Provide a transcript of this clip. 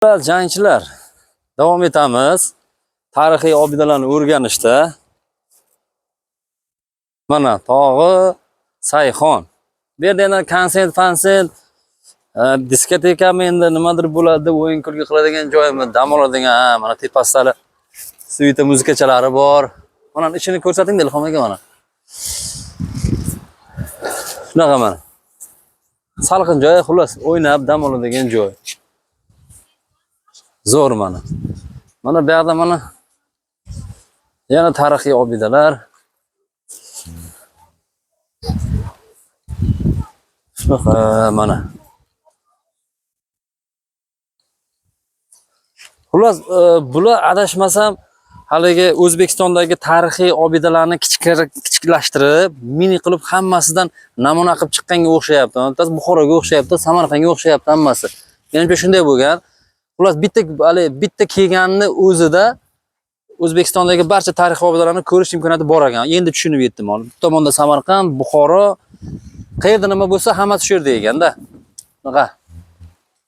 Jangchilar, davom etamiz. Tarixiy obidalarni o'rganishda. Mana tog'i Sayxon. Bu yerda yana konsert, diskotekami endi nimadir bo'ladi, o'yin kulgi qiladigan joymi, dam oladigan, mana tepasida svita muzikachalari bor. Mana ichini ko'rsating Dilxon aka mana. Shunaqa mana. Salqin joy, xullas, o'ynab dam oladigan joy. Zo'r mana. Mana bu yerda mana yana tarixiy obidalar. Shunaqa mana. Xullas, bular adashmasam haligi O'zbekistondagi tarixiy obidalarni kichiklashtirib, mini qilib hammasidan namuna qilib chiqqanga o'xshayapti. Bittasi Buxoroga o'xshayapti, Samarqandga o'xshayapti hammasi. Menimcha shunday bo'lgan. Xullas, bitta kelganni o'zida O'zbekistondagi barcha tarixiy obidalarni ko'rish imkoniyati bor ekan. Endi tushunib yetdim. Bu tomonda Samarqand, Buxoro, qayerda nima bo'lsa hammasi shu yerda ekanda. Bunaqa